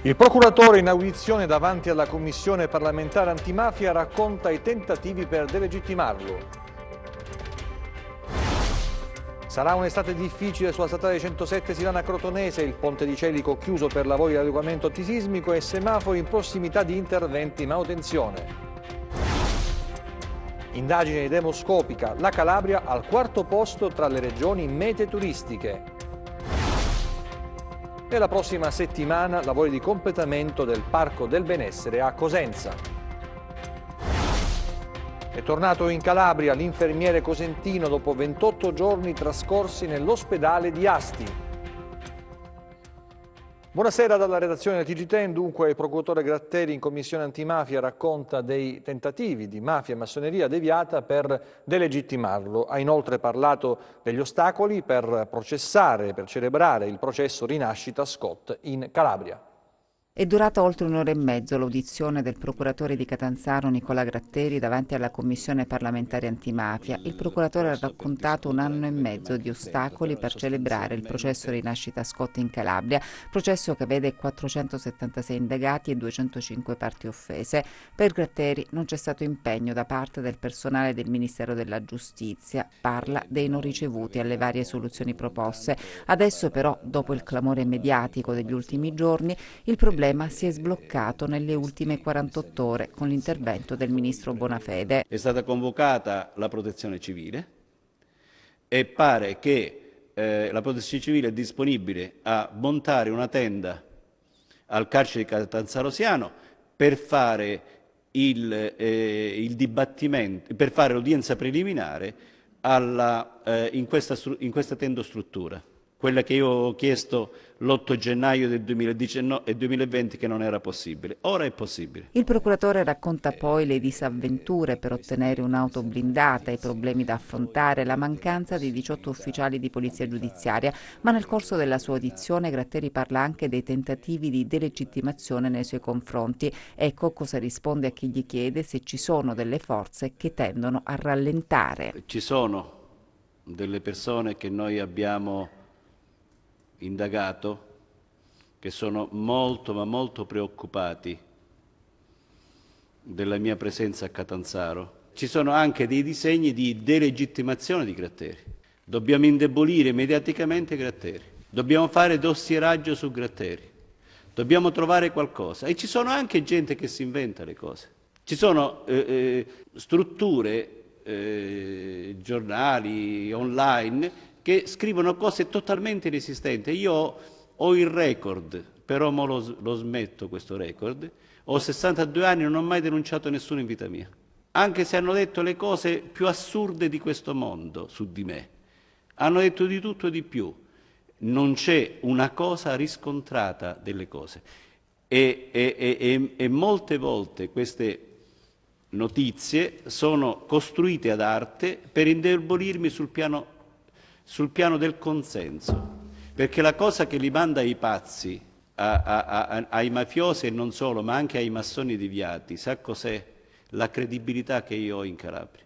Il procuratore in audizione davanti alla Commissione parlamentare antimafia racconta i tentativi per delegittimarlo. Sarà un'estate difficile sulla statale 107 Silana-Crotonese, il ponte di Celico chiuso per lavori di adeguamento antisismico e semafori in prossimità di interventi di manutenzione. Indagine demoscopica, la Calabria al quarto posto tra le regioni mete turistiche. E la prossima settimana lavori di completamento del Parco del Benessere a Cosenza. È tornato in Calabria l'infermiere cosentino dopo 28 giorni trascorsi nell'ospedale di Asti. Buonasera dalla redazione del TG10. Dunque il procuratore Gratteri in commissione antimafia racconta dei tentativi di mafia e massoneria deviata per delegittimarlo. Ha inoltre parlato degli ostacoli per processare, per celebrare il processo Rinascita Scott in Calabria. È durata oltre un'ora e mezzo l'audizione del procuratore di Catanzaro Nicola Gratteri davanti alla Commissione parlamentare antimafia. Il procuratore ha raccontato un anno e mezzo di ostacoli per celebrare il processo Rinascita Scott in Calabria, processo che vede 476 indagati e 205 parti offese. Per Gratteri non c'è stato impegno da parte del personale del Ministero della Giustizia. Parla dei non ricevuti alle varie soluzioni proposte. Adesso però, dopo il clamore mediatico degli ultimi giorni, il problema si è sbloccato nelle ultime 48 ore con l'intervento del ministro Bonafede. È stata convocata la Protezione Civile e pare che la Protezione Civile è disponibile a montare una tenda al carcere di Catanzaro Siano per fare il dibattimento, per fare l'udienza preliminare in questa tendostruttura. Quella che io ho chiesto l'8 gennaio del 2019 e 2020 che non era possibile. Ora è possibile. Il procuratore racconta poi le disavventure per ottenere un'auto blindata, i problemi da affrontare, la mancanza di 18 ufficiali di polizia giudiziaria, ma nel corso della sua audizione Gratteri parla anche dei tentativi di delegittimazione nei suoi confronti. Ecco cosa risponde a chi gli chiede se ci sono delle forze che tendono a rallentare. Ci sono delle persone che noi abbiamo indagato che sono molto ma molto preoccupati della mia presenza a Catanzaro. Ci sono anche dei disegni di delegittimazione di Gratteri. Dobbiamo indebolire mediaticamente Gratteri, dobbiamo fare dossieraggio su Gratteri, dobbiamo trovare qualcosa. E ci sono anche gente che si inventa le cose. Ci sono strutture, giornali online che scrivono cose totalmente inesistenti. Io ho il record, però mo lo smetto questo record. Ho 62 anni e non ho mai denunciato nessuno in vita mia. Anche se hanno detto le cose più assurde di questo mondo su di me. Hanno detto di tutto e di più. Non c'è una cosa riscontrata delle cose. E molte volte queste notizie sono costruite ad arte per indebolirmi sul piano del consenso, perché la cosa che li manda ai pazzi, ai mafiosi e non solo, ma anche ai massoni deviati, sa cos'è? La credibilità che io ho in Calabria.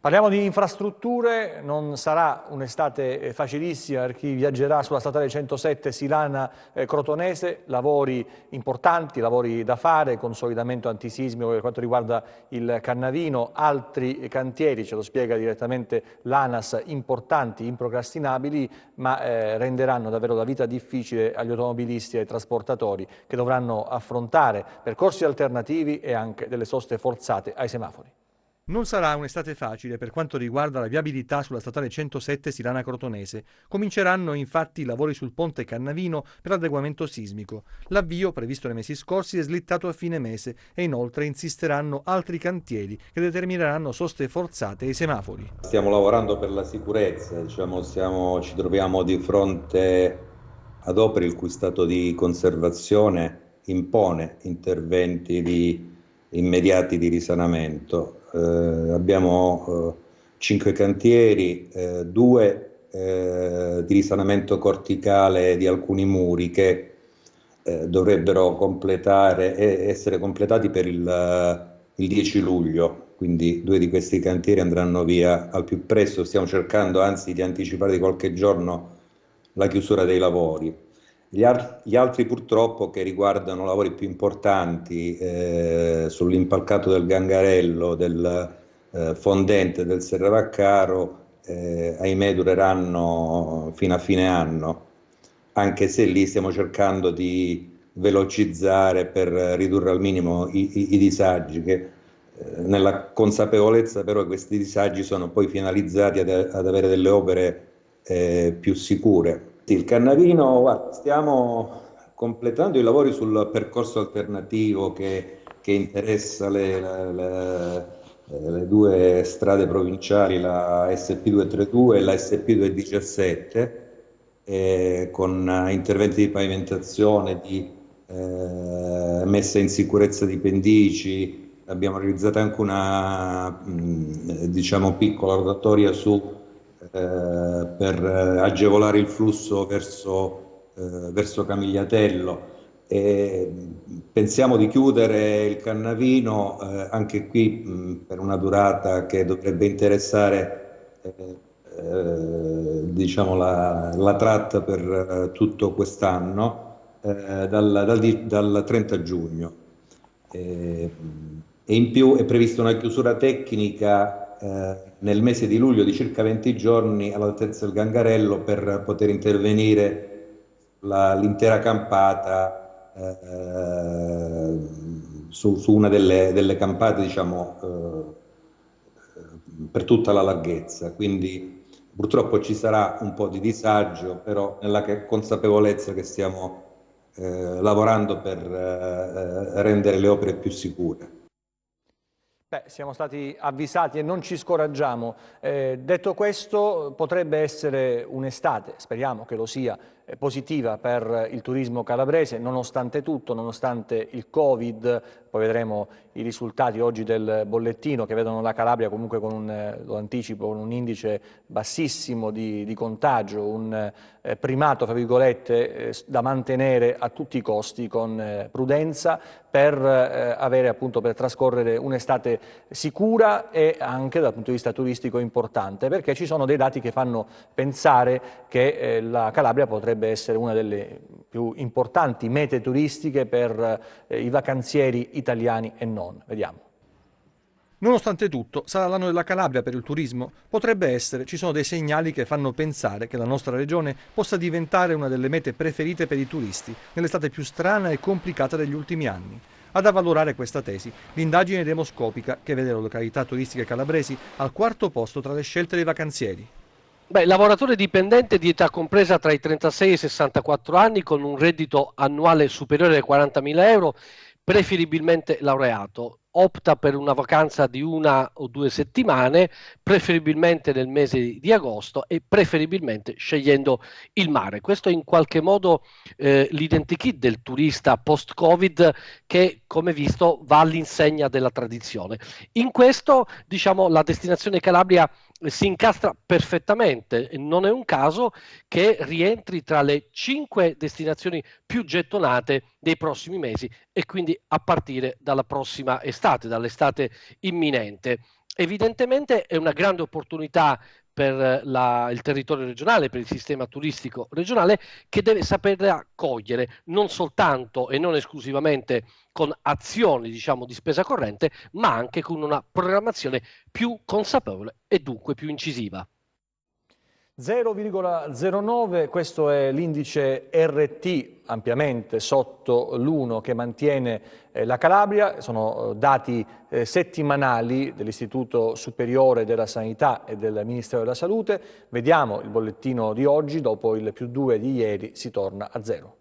Parliamo di infrastrutture, non sarà un'estate facilissima per chi viaggerà sulla statale 107 Silana-Crotonese, lavori importanti, lavori da fare, consolidamento antisismico per quanto riguarda il Cannavino, altri cantieri, ce lo spiega direttamente l'ANAS, importanti, improcrastinabili, ma renderanno davvero la vita difficile agli automobilisti e ai trasportatori che dovranno affrontare percorsi alternativi e anche delle soste forzate ai semafori. Non sarà un'estate facile per quanto riguarda la viabilità sulla statale 107 Silana-Crotonese. Cominceranno infatti i lavori sul ponte Cannavino per adeguamento sismico. L'avvio, previsto nei mesi scorsi, è slittato a fine mese e inoltre insisteranno altri cantieri che determineranno soste forzate ai semafori. Stiamo lavorando per la sicurezza, ci troviamo di fronte ad opere il cui stato di conservazione impone interventi immediati di risanamento. Abbiamo 5 cantieri, 2 di risanamento corticale di alcuni muri che dovrebbero essere completati per il 10 luglio, quindi 2 di questi cantieri andranno via al più presto. Stiamo cercando anzi di anticipare di qualche giorno la chiusura dei lavori. Gli altri purtroppo che riguardano lavori più importanti sull'impalcato del Gangarello, del fondente del Serravaccaro, ahimè dureranno fino a fine anno, anche se lì stiamo cercando di velocizzare per ridurre al minimo i disagi, nella consapevolezza però che questi disagi sono poi finalizzati ad avere delle opere più sicure. Il Cannavino, guarda, stiamo completando i lavori sul percorso alternativo che interessa le due strade provinciali, la SP232 e la SP217, con interventi di pavimentazione, di messa in sicurezza di pendici. Abbiamo realizzato anche una diciamo piccola rotatoria per agevolare il flusso verso Camigliatello. Pensiamo di chiudere il Cannavino anche qui per una durata che dovrebbe interessare diciamo la tratta per tutto quest'anno, dal 30 giugno. E in più è prevista una chiusura tecnica nel mese di luglio di circa 20 giorni all'altezza del Gangarello per poter intervenire l'intera campata su una delle campate, diciamo, per tutta la larghezza. Quindi purtroppo ci sarà un po' di disagio, però nella consapevolezza che stiamo lavorando per rendere le opere più sicure. Beh, siamo stati avvisati e non ci scoraggiamo. Detto questo, potrebbe essere un'estate, speriamo che lo sia, positiva per il turismo calabrese, nonostante tutto, nonostante il Covid. Poi vedremo i risultati oggi del bollettino che vedono la Calabria comunque lo anticipo, con un indice bassissimo di contagio, un primato, fra virgolette, da mantenere a tutti i costi con prudenza per avere appunto per trascorrere un'estate sicura e anche dal punto di vista turistico importante, perché ci sono dei dati che fanno pensare che la Calabria potrebbe essere una delle più importanti mete turistiche per i vacanzieri italiani e non. Vediamo. Nonostante tutto, sarà l'anno della Calabria per il turismo? Potrebbe essere, ci sono dei segnali che fanno pensare che la nostra regione possa diventare una delle mete preferite per i turisti, nell'estate più strana e complicata degli ultimi anni. Ad avvalorare questa tesi, l'indagine demoscopica che vede le località turistiche calabresi al quarto posto tra le scelte dei vacanzieri. Beh, lavoratore dipendente di età compresa tra i 36 e i 64 anni con un reddito annuale superiore ai 40.000 euro, preferibilmente laureato. Opta per una vacanza di 1 o 2 settimane, preferibilmente nel mese di agosto e preferibilmente scegliendo il mare. Questo è in qualche modo l'identikit del turista post-Covid che, come visto, va all'insegna della tradizione. In questo, diciamo, la destinazione Calabria si incastra perfettamente. Non è un caso che rientri tra le 5 destinazioni più gettonate dei prossimi mesi e quindi a partire dalla prossima estate, dall'estate imminente. Evidentemente è una grande opportunità per il territorio regionale, per il sistema turistico regionale, che deve saperla cogliere non soltanto e non esclusivamente con azioni, diciamo, di spesa corrente, ma anche con una programmazione più consapevole e dunque più incisiva. 0,09, questo è l'indice RT ampiamente sotto l'1 che mantiene la Calabria, sono dati settimanali dell'Istituto Superiore della Sanità e del Ministero della Salute. Vediamo il bollettino di oggi, dopo il +2 di ieri si torna a 0.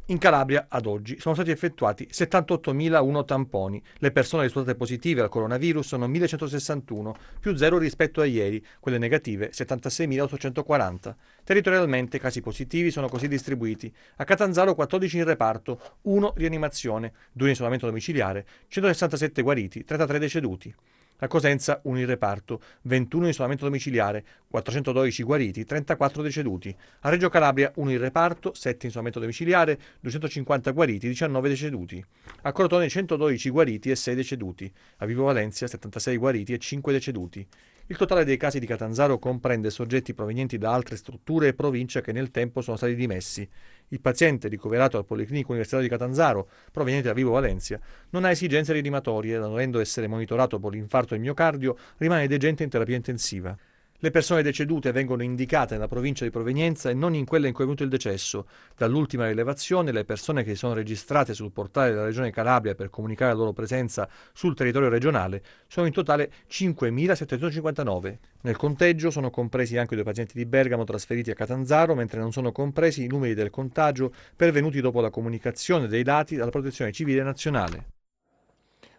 In Calabria, ad oggi, sono stati effettuati 78.001 tamponi. Le persone risultate positive al coronavirus sono 1.161, più 0 rispetto a ieri, quelle negative 76.840. Territorialmente, i casi positivi sono così distribuiti. A Catanzaro 14 in reparto, 1 rianimazione, 2 in isolamento domiciliare, 167 guariti, 33 deceduti. A Cosenza 1 in reparto, 21 in isolamento domiciliare, 412 guariti, 34 deceduti. A Reggio Calabria 1 in reparto, 7 in isolamento domiciliare, 250 guariti, 19 deceduti. A Crotone 112 guariti e 6 deceduti. A Vibo Valentia 76 guariti e 5 deceduti. Il totale dei casi di Catanzaro comprende soggetti provenienti da altre strutture e province che nel tempo sono stati dimessi. Il paziente ricoverato al Policlinico Universitario di Catanzaro, proveniente da Vibo Valentia, non ha esigenze rianimatorie, dovendo essere monitorato per l'infarto al miocardio, rimane degente in terapia intensiva. Le persone decedute vengono indicate nella provincia di provenienza e non in quella in cui è venuto il decesso. Dall'ultima rilevazione, le persone che sono registrate sul portale della Regione Calabria per comunicare la loro presenza sul territorio regionale sono in totale 5.759. Nel conteggio sono compresi anche 2 pazienti di Bergamo trasferiti a Catanzaro, mentre non sono compresi i numeri del contagio pervenuti dopo la comunicazione dei dati dalla Protezione Civile Nazionale.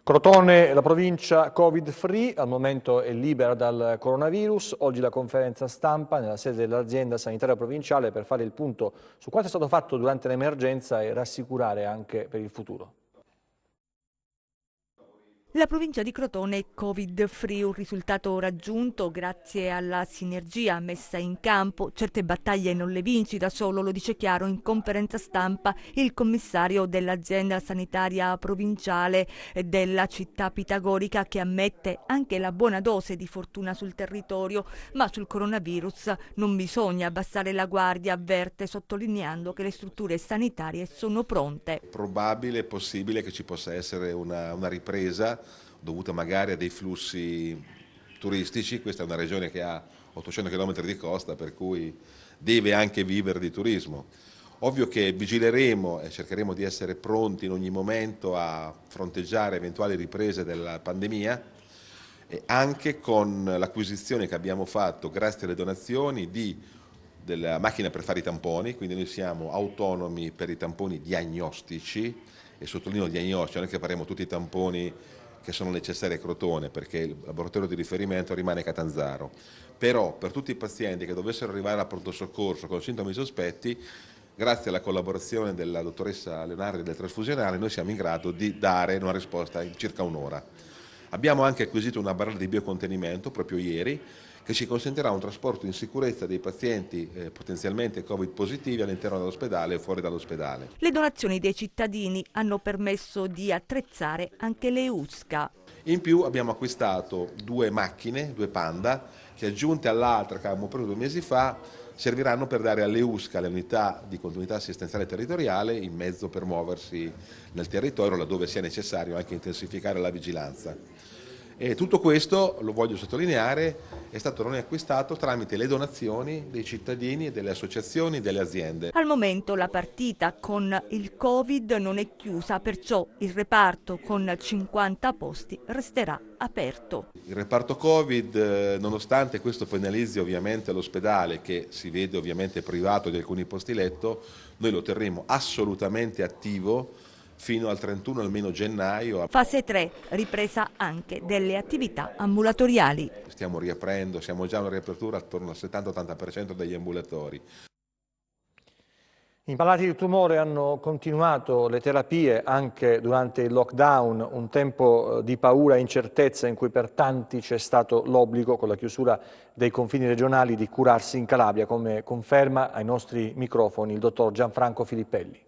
Crotone, la provincia Covid-free, al momento è libera dal coronavirus. Oggi la conferenza stampa nella sede dell'azienda sanitaria provinciale per fare il punto su quanto è stato fatto durante l'emergenza e rassicurare anche per il futuro. La provincia di Crotone è Covid-free, un risultato raggiunto grazie alla sinergia messa in campo. Certe battaglie non le vinci da solo, lo dice chiaro in conferenza stampa il commissario dell'azienda sanitaria provinciale della città pitagorica, che ammette anche la buona dose di fortuna sul territorio, ma sul coronavirus non bisogna abbassare la guardia, avverte, sottolineando che le strutture sanitarie sono pronte. Probabile e possibile che ci possa essere una ripresa dovuta magari a dei flussi turistici. Questa è una regione che ha 800 km di costa, per cui deve anche vivere di turismo. Ovvio che vigileremo e cercheremo di essere pronti in ogni momento a fronteggiare eventuali riprese della pandemia, e anche con l'acquisizione che abbiamo fatto grazie alle donazioni della macchina per fare i tamponi, quindi noi siamo autonomi per i tamponi diagnostici, e sottolineo diagnostici, non è che faremo tutti i tamponi che sono necessari a Crotone, perché il laboratorio di riferimento rimane a Catanzaro. Però per tutti i pazienti che dovessero arrivare al pronto soccorso con sintomi sospetti, grazie alla collaborazione della dottoressa Leonardi del trasfusionale, noi siamo in grado di dare una risposta in circa un'ora. Abbiamo anche acquisito una barella di biocontenimento proprio ieri, che ci consentirà un trasporto in sicurezza dei pazienti potenzialmente Covid positivi all'interno dell'ospedale e fuori dall'ospedale. Le donazioni dei cittadini hanno permesso di attrezzare anche le USCA. In più abbiamo acquistato 2 macchine, 2 Panda, che aggiunte all'altra che avevamo preso 2 mesi fa, serviranno per dare alle USCA, alle unità di continuità assistenziale territoriale, il mezzo per muoversi nel territorio laddove sia necessario anche intensificare la vigilanza. E tutto questo, lo voglio sottolineare, è stato non acquistato tramite le donazioni dei cittadini e delle associazioni e delle aziende. Al momento la partita con il Covid non è chiusa, perciò il reparto con 50 posti resterà aperto. Il reparto Covid, nonostante questo penalizzi ovviamente l'ospedale, che si vede ovviamente privato di alcuni posti letto, noi lo terremo assolutamente attivo fino al 31 almeno gennaio. Fase 3, ripresa anche delle attività ambulatoriali. Stiamo riaprendo, siamo già a una riapertura attorno al 70-80% degli ambulatori. I malati di tumore hanno continuato le terapie anche durante il lockdown, un tempo di paura e incertezza in cui per tanti c'è stato l'obbligo, con la chiusura dei confini regionali, di curarsi in Calabria, come conferma ai nostri microfoni il dottor Gianfranco Filippelli.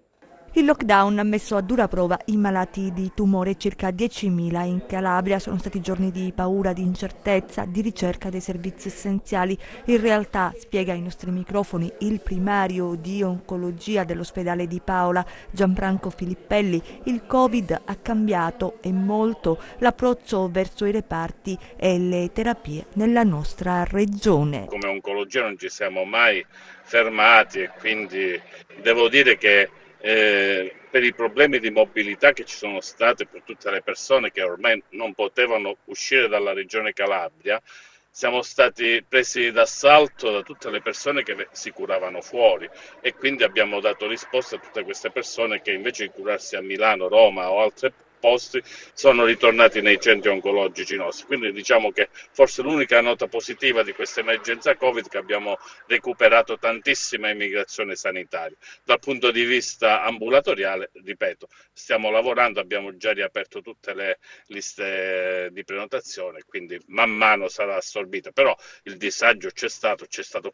Il lockdown ha messo a dura prova i malati di tumore, circa 10.000 in Calabria. Sono stati giorni di paura, di incertezza, di ricerca dei servizi essenziali. In realtà, spiega ai nostri microfoni il primario di oncologia dell'ospedale di Paola, Gianfranco Filippelli, il Covid ha cambiato e molto l'approccio verso i reparti e le terapie nella nostra regione. Come oncologia non ci siamo mai fermati, e quindi devo dire che per i problemi di mobilità che ci sono state per tutte le persone che ormai non potevano uscire dalla regione Calabria, siamo stati presi d'assalto da tutte le persone che si curavano fuori, e quindi abbiamo dato risposta a tutte queste persone che invece di curarsi a Milano, Roma o altre posti sono ritornati nei centri oncologici nostri. Quindi diciamo che forse l'unica nota positiva di questa emergenza Covid è che abbiamo recuperato tantissima immigrazione sanitaria. Dal punto di vista ambulatoriale, ripeto, stiamo lavorando, abbiamo già riaperto tutte le liste di prenotazione, quindi man mano sarà assorbita, però il disagio c'è stato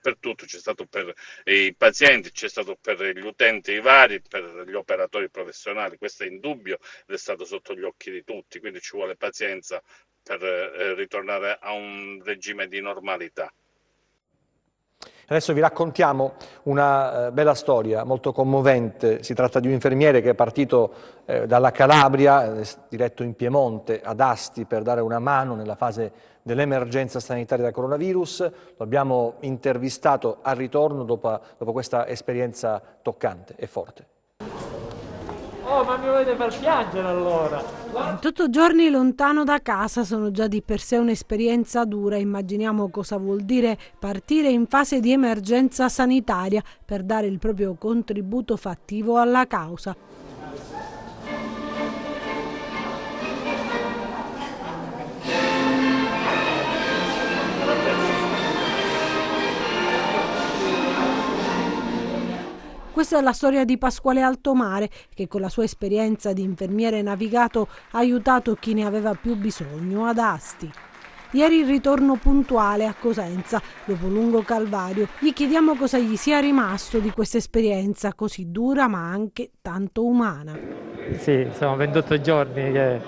per tutto, c'è stato per i pazienti, c'è stato per gli utenti vari, per gli operatori professionali, questo è indubbio ed è stato sotto gli occhi di tutti, quindi ci vuole pazienza per ritornare a un regime di normalità. Adesso vi raccontiamo una bella storia molto commovente. Si tratta di un infermiere che è partito dalla Calabria, diretto in Piemonte, ad Asti, per dare una mano nella fase dell'emergenza sanitaria da coronavirus. Lo abbiamo intervistato al ritorno dopo questa esperienza toccante e forte. Oh, ma mi volete far piangere allora? 28 giorni lontano da casa sono già di per sé un'esperienza dura. Immaginiamo cosa vuol dire partire in fase di emergenza sanitaria per dare il proprio contributo fattivo alla causa. Questa è la storia di Pasquale Altomare, che con la sua esperienza di infermiere navigato ha aiutato chi ne aveva più bisogno ad Asti. Ieri il ritorno puntuale a Cosenza, dopo un lungo calvario. Gli chiediamo cosa gli sia rimasto di questa esperienza così dura ma anche tanto umana. Sì, sono 28 giorni che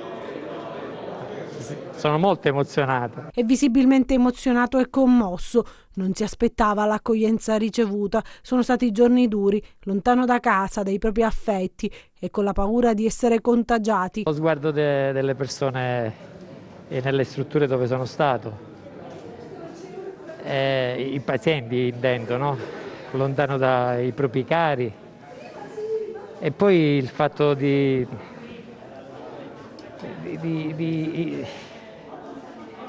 sono molto emozionato. È visibilmente emozionato e commosso. Non si aspettava l'accoglienza ricevuta. Sono stati giorni duri, lontano da casa, dai propri affetti e con la paura di essere contagiati. Lo sguardo delle persone e nelle strutture dove sono stato, i pazienti intendo, no? Lontano dai propri cari, e poi il fatto di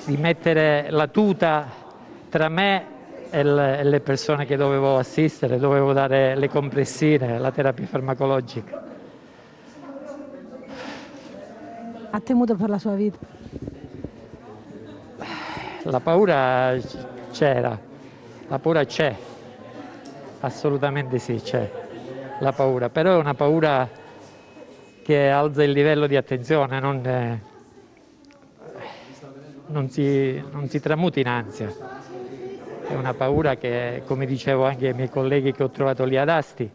mettere la tuta tra me e le persone che dovevo assistere, dovevo dare le compressine, la terapia farmacologica. Ha temuto per la sua vita? La paura c'era, la paura c'è, assolutamente sì, c'è la paura, però è una paura che alza il livello di attenzione, non si tramuta in ansia. È una paura che, come dicevo anche ai miei colleghi che ho trovato lì ad Asti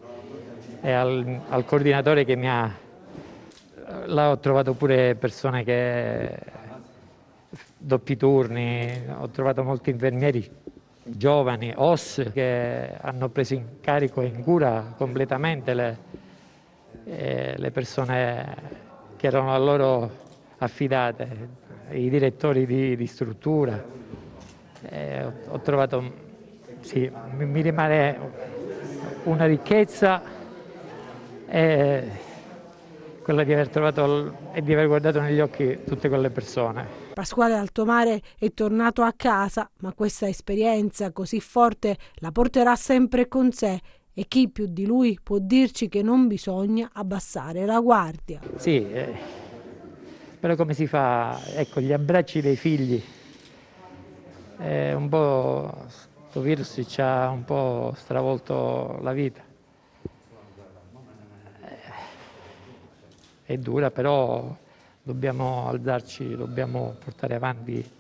e al coordinatore che là ho trovato pure persone che doppi turni, ho trovato molti infermieri giovani, OS, che hanno preso in carico e in cura completamente le persone che erano a loro affidate, i direttori di struttura. Ho trovato, sì, mi rimane una ricchezza, quella di aver trovato e di aver guardato negli occhi tutte quelle persone. Pasquale Altomare è tornato a casa, ma questa esperienza così forte la porterà sempre con sé, e chi più di lui può dirci che non bisogna abbassare la guardia. Sì, però come si fa? Ecco, gli abbracci dei figli. Un po' questo virus ci ha un po' stravolto la vita. È dura, però dobbiamo alzarci, dobbiamo portare avanti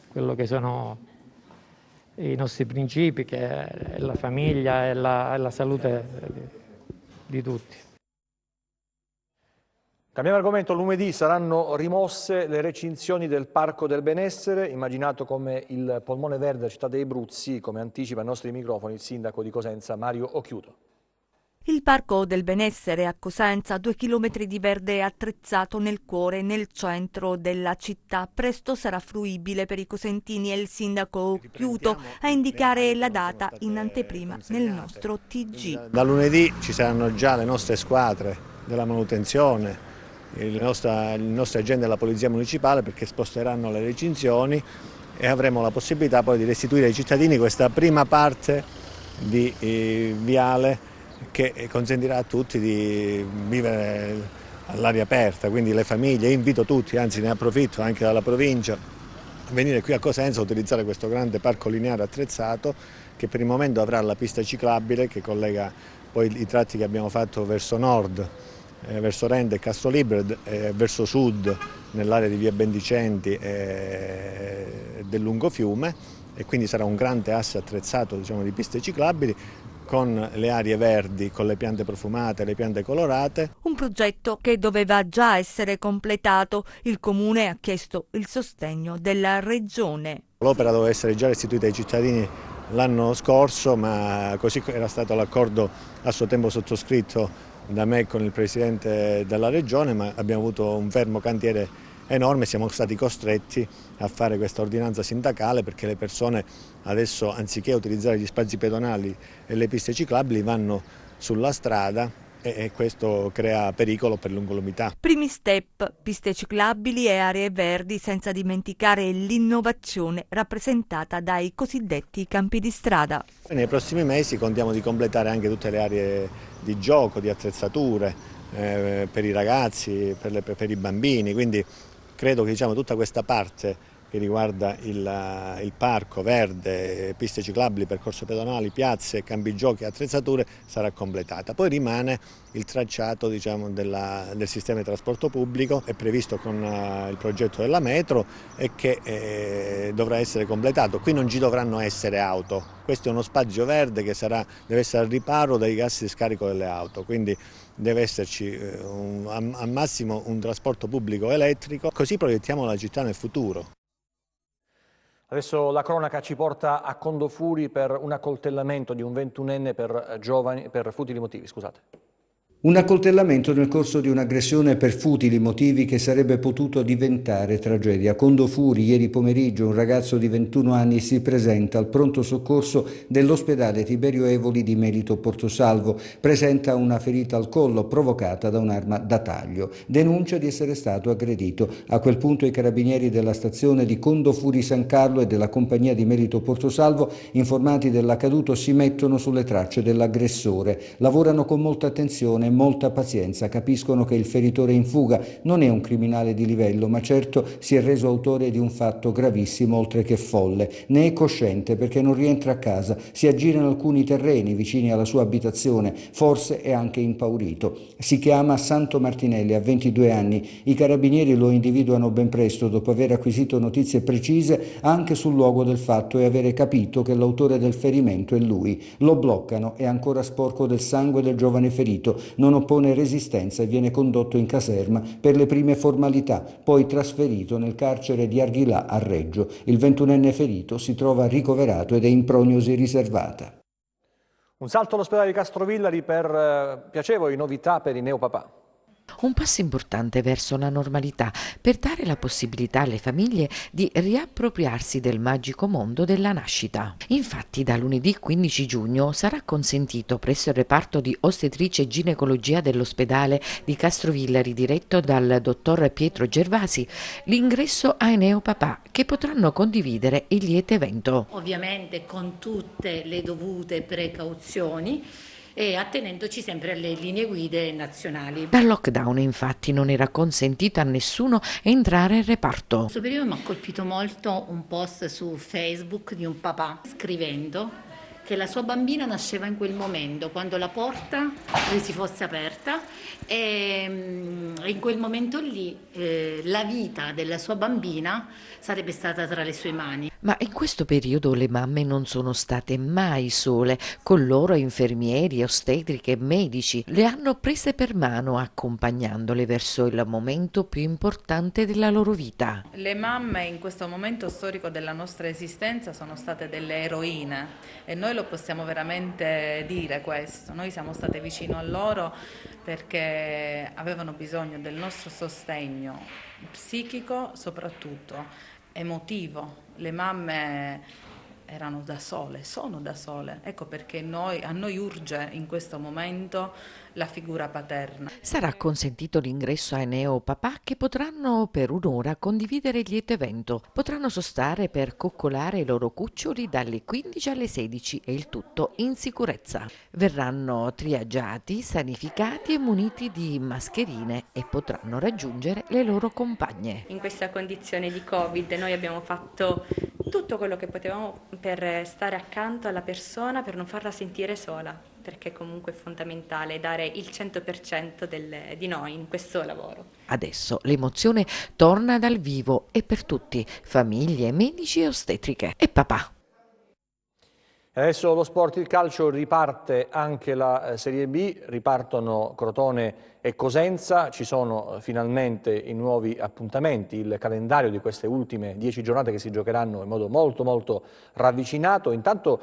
quello che sono i nostri principi, che è la famiglia e la salute di tutti. Cambiamo argomento. Lunedì saranno rimosse le recinzioni del Parco del Benessere, immaginato come il polmone verde della città dei Bruzzi, come anticipa ai nostri microfoni il sindaco di Cosenza Mario Occhiuto. Il Parco del Benessere a Cosenza, 2 chilometri di verde attrezzato nel cuore, nel centro della città. Presto sarà fruibile per i cosentini e il sindaco Occhiuto a indicare la data in anteprima nel nostro TG. Da lunedì ci saranno già le nostre squadre della manutenzione, i nostri agenti della Polizia Municipale, perché sposteranno le recinzioni e avremo la possibilità poi di restituire ai cittadini questa prima parte di viale che consentirà a tutti di vivere all'aria aperta, quindi le famiglie. Invito tutti, anzi ne approfitto anche dalla provincia, a venire qui a Cosenza a utilizzare questo grande parco lineare attrezzato che per il momento avrà la pista ciclabile che collega poi i tratti che abbiamo fatto verso nord, verso Rende e Castrolibero, e verso sud nell'area di via Bendicenti e del Lungofiume, e quindi sarà un grande asse attrezzato, diciamo, di piste ciclabili, con le aree verdi, con le piante profumate, le piante colorate. Un progetto che doveva già essere completato. Il Comune ha chiesto il sostegno della Regione. L'opera doveva essere già restituita ai cittadini l'anno scorso, ma così era stato l'accordo a suo tempo sottoscritto da me con il Presidente della Regione, ma abbiamo avuto un fermo cantiere enorme, siamo stati costretti a fare questa ordinanza sindacale perché le persone adesso, anziché utilizzare gli spazi pedonali e le piste ciclabili, vanno sulla strada e questo crea pericolo per l'incolumità. Primi step, piste ciclabili e aree verdi, senza dimenticare l'innovazione rappresentata dai cosiddetti campi di strada. Nei prossimi mesi contiamo di completare anche tutte le aree di gioco, di attrezzature per i ragazzi, per i bambini, quindi credo che tutta questa parte che riguarda il parco verde, piste ciclabili, percorsi pedonali, piazze, campi giochi e attrezzature sarà completata. Poi rimane il tracciato del sistema di trasporto pubblico, è previsto con il progetto della metro e che dovrà essere completato. Qui non ci dovranno essere auto, questo è uno spazio verde che deve essere al riparo dai gas di scarico delle auto, quindi deve esserci al massimo un trasporto pubblico elettrico, così proiettiamo la città nel futuro. Adesso la cronaca ci porta a Condofuri per un accoltellamento di un 21enne per futili motivi. Scusate. Un accoltellamento nel corso di un'aggressione per futili motivi che sarebbe potuto diventare tragedia. A Condofuri, ieri pomeriggio, un ragazzo di 21 anni si presenta al pronto soccorso dell'ospedale Tiberio Evoli di Melito Portosalvo. Presenta una ferita al collo provocata da un'arma da taglio. Denuncia di essere stato aggredito. A quel punto i carabinieri della stazione di Condofuri San Carlo e della compagnia di Melito Portosalvo, informati dell'accaduto, si mettono sulle tracce dell'aggressore. Lavorano con molta attenzione, molta pazienza, capiscono che il feritore in fuga non è un criminale di livello, ma certo si è reso autore di un fatto gravissimo oltre che folle. Ne è cosciente perché non rientra a casa, si aggira in alcuni terreni vicini alla sua abitazione, forse è anche impaurito. Si chiama Santo Martinelli, ha 22 anni. I carabinieri lo individuano ben presto dopo aver acquisito notizie precise anche sul luogo del fatto e avere capito che l'autore del ferimento è lui. Lo bloccano, è ancora sporco del sangue del giovane ferito, non oppone resistenza e viene condotto in caserma per le prime formalità, poi trasferito nel carcere di Arghilà a Reggio. Il 21enne ferito si trova ricoverato ed è in prognosi riservata. Un salto all'ospedale di Castrovillari per piacevoli novità per i neopapà. Un passo importante verso la normalità per dare la possibilità alle famiglie di riappropriarsi del magico mondo della nascita. Infatti da lunedì 15 giugno sarà consentito presso il reparto di ostetricia e ginecologia dell'ospedale di Castrovillari diretto dal dottor Pietro Gervasi l'ingresso ai neopapà che potranno condividere il lieto evento. Ovviamente con tutte le dovute precauzioni e attenendoci sempre alle linee guide nazionali. Dal lockdown infatti non era consentito a nessuno entrare in reparto. In questo periodo mi ha colpito molto un post su Facebook di un papà scrivendo che la sua bambina nasceva in quel momento, quando la porta si fosse aperta e in quel momento lì la vita della sua bambina sarebbe stata tra le sue mani. Ma in questo periodo le mamme non sono state mai sole, con loro infermieri, ostetriche e medici le hanno prese per mano accompagnandole verso il momento più importante della loro vita. Le mamme in questo momento storico della nostra esistenza sono state delle eroine e noi lo possiamo veramente dire questo. Noi siamo state vicino a loro perché avevano bisogno del nostro sostegno psichico, soprattutto emotivo. Le mamme erano da sole, sono da sole, ecco perché a noi urge in questo momento la figura paterna. Sarà consentito l'ingresso ai neopapà che potranno per un'ora condividere il lieto evento. Potranno sostare per coccolare i loro cuccioli dalle 15 alle 16 e il tutto in sicurezza. Verranno triaggiati, sanificati e muniti di mascherine e potranno raggiungere le loro compagne. In questa condizione di Covid noi abbiamo fatto tutto quello che potevamo per stare accanto alla persona, per non farla sentire sola, perché comunque è fondamentale dare il 100% di noi in questo lavoro. Adesso l'emozione torna dal vivo e per tutti, famiglie, medici e ostetriche e papà. Adesso lo sport, il calcio, riparte anche la Serie B, ripartono Crotone e Cosenza, ci sono finalmente i nuovi appuntamenti, il calendario di queste ultime 10 giornate che si giocheranno in modo molto ravvicinato. Intanto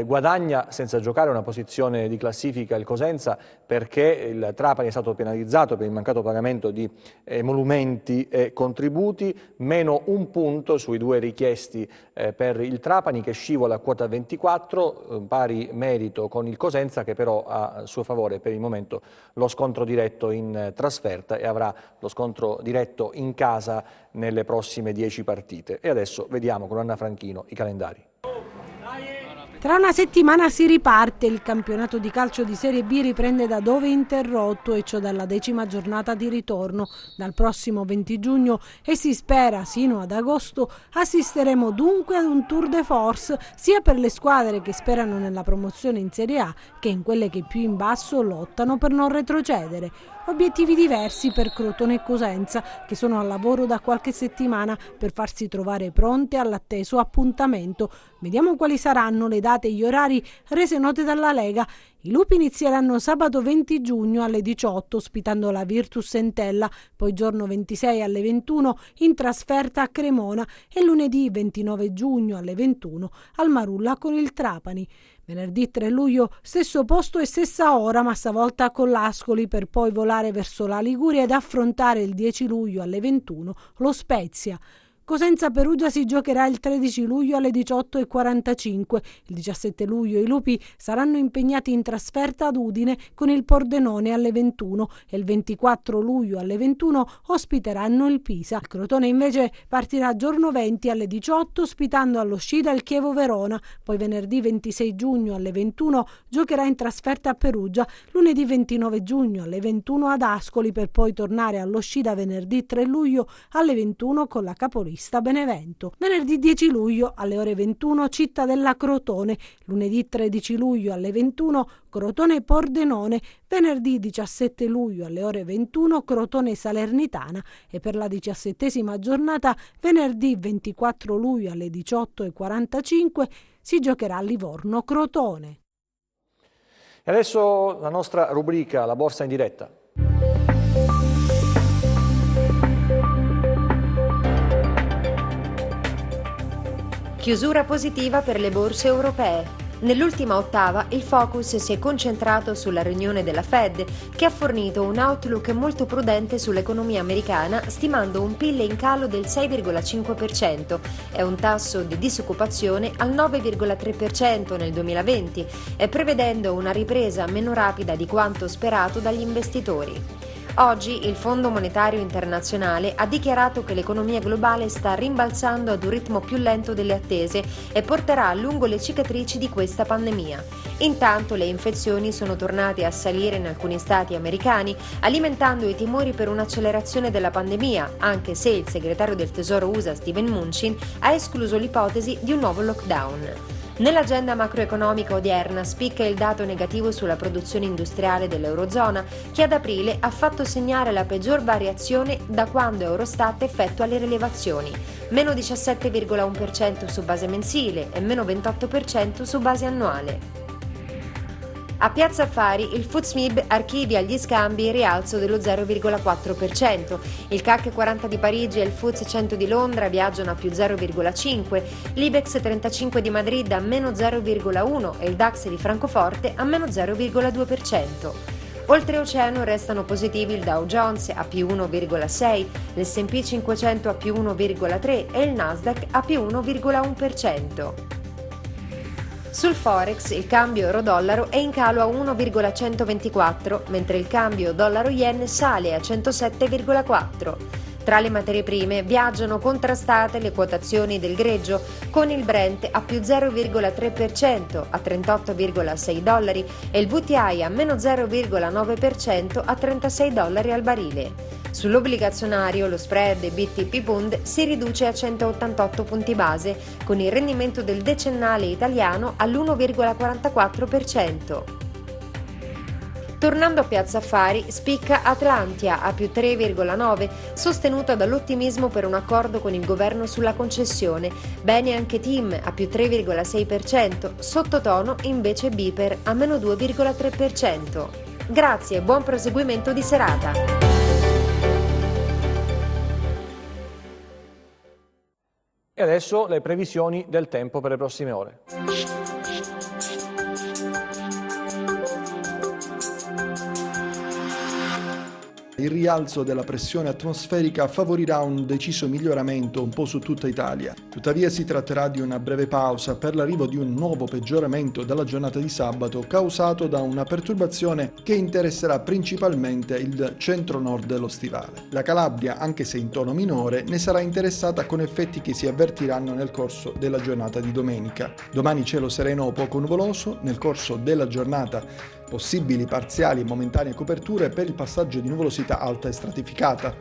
guadagna senza giocare una posizione di classifica il Cosenza perché il Trapani è stato penalizzato per il mancato pagamento di emolumenti e contributi, meno un punto sui 2 richiesti per il Trapani che scivola a quota 24, pari merito con il Cosenza che però ha a suo favore per il momento lo scontro diretto in trasferta e avrà lo scontro diretto in casa nelle prossime 10 partite. E adesso vediamo con Anna Franchino i calendari. Tra una settimana si riparte, il campionato di calcio di Serie B riprende da dove interrotto e ciò dalla 10ª giornata di ritorno dal prossimo 20 giugno e si spera sino ad agosto assisteremo dunque ad un tour de force sia per le squadre che sperano nella promozione in Serie A che in quelle che più in basso lottano per non retrocedere. Obiettivi diversi per Crotone e Cosenza che sono al lavoro da qualche settimana per farsi trovare pronte all'atteso appuntamento. Vediamo quali saranno le date e gli orari rese note dalla Lega. I Lupi inizieranno sabato 20 giugno alle 18 ospitando la Virtus Entella, poi giorno 26 alle 21 in trasferta a Cremona e lunedì 29 giugno alle 21 al Marulla con il Trapani. Venerdì 3 luglio stesso posto e stessa ora ma stavolta con l'Ascoli per poi volare verso la Liguria ed affrontare il 10 luglio alle 21 lo Spezia. Cosenza-Perugia si giocherà il 13 luglio alle 18:45. Il 17 luglio i Lupi saranno impegnati in trasferta ad Udine con il Pordenone alle 21 e il 24 luglio alle 21 ospiteranno il Pisa. Il Crotone invece partirà giorno 20 alle 18 ospitando allo Scida il Chievo Verona, poi venerdì 26 giugno alle 21 giocherà in trasferta a Perugia, lunedì 29 giugno alle 21 ad Ascoli per poi tornare allo Scida venerdì 3 luglio alle 21 con la capolista Benevento. Venerdì 10 luglio alle ore 21 Cittadella Crotone, lunedì 13 luglio alle 21 Crotone Pordenone, venerdì 17 luglio alle ore 21 Crotone Salernitana e per la 17ª giornata venerdì 24 luglio alle 18:45 si giocherà a Livorno Crotone. E adesso la nostra rubrica, la borsa in diretta. Chiusura positiva per le borse europee. Nell'ultima ottava il focus si è concentrato sulla riunione della Fed, che ha fornito un outlook molto prudente sull'economia americana, stimando un PIL in calo del 6,5% e un tasso di disoccupazione al 9,3% nel 2020 e prevedendo una ripresa meno rapida di quanto sperato dagli investitori. Oggi il Fondo Monetario Internazionale ha dichiarato che l'economia globale sta rimbalzando ad un ritmo più lento delle attese e porterà a lungo le cicatrici di questa pandemia. Intanto le infezioni sono tornate a salire in alcuni stati americani, alimentando i timori per un'accelerazione della pandemia, anche se il segretario del Tesoro USA Steven Mnuchin ha escluso l'ipotesi di un nuovo lockdown. Nell'agenda macroeconomica odierna spicca il dato negativo sulla produzione industriale dell'Eurozona, che ad aprile ha fatto segnare la peggior variazione da quando Eurostat effettua le rilevazioni, meno 17,1% su base mensile e meno 28% su base annuale. A Piazza Affari il FTSE archivia gli scambi in rialzo dello 0,4%, il CAC 40 di Parigi e il FTSE 100 di Londra viaggiano a più 0,5%, l'Ibex 35 di Madrid a meno 0,1% e il DAX di Francoforte a meno 0,2%. Oltreoceano restano positivi il Dow Jones a più 1,6%, l'S&P 500 a più 1,3% e il Nasdaq a più 1,1%. Sul Forex il cambio euro-dollaro è in calo a 1,124, mentre il cambio dollaro-yen sale a 107,4. Tra le materie prime viaggiano contrastate le quotazioni del greggio, con il Brent a più 0,3% a $38,6 e il WTI a meno 0,9% a $36 al barile. Sull'obbligazionario lo spread BTP Bund si riduce a 188 punti base, con il rendimento del decennale italiano all'1,44%. Tornando a Piazza Affari, spicca Atlantia a più 3,9, sostenuta dall'ottimismo per un accordo con il governo sulla concessione. Bene anche TIM a più 3,6%, sottotono invece Biper a meno 2,3%. Grazie e buon proseguimento di serata. E adesso le previsioni del tempo per le prossime ore. Il rialzo della pressione atmosferica favorirà un deciso miglioramento un po' su tutta Italia. Tuttavia si tratterà di una breve pausa per l'arrivo di un nuovo peggioramento dalla giornata di sabato causato da una perturbazione che interesserà principalmente il centro-nord dello stivale. La Calabria, anche se in tono minore, ne sarà interessata con effetti che si avvertiranno nel corso della giornata di domenica. Domani cielo sereno o poco nuvoloso, nel corso della giornata possibili parziali e momentanee coperture per il passaggio di nuvolosità alta e stratificata,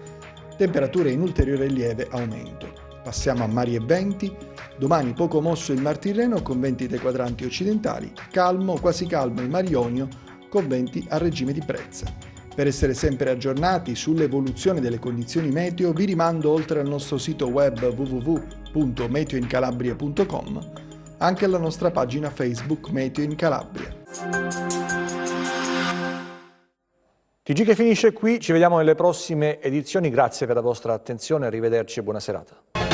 temperature in ulteriore lieve aumento. Passiamo a mari e venti. Domani poco mosso il Mar Tirreno con venti dei quadranti occidentali, calmo, quasi calmo il Mar Ionio con venti a regime di brezza. Per essere sempre aggiornati sull'evoluzione delle condizioni meteo vi rimando, oltre al nostro sito web www.meteoincalabria.com, anche alla nostra pagina Facebook Meteo in Calabria. TG che finisce qui, ci vediamo nelle prossime edizioni, grazie per la vostra attenzione, arrivederci e buona serata.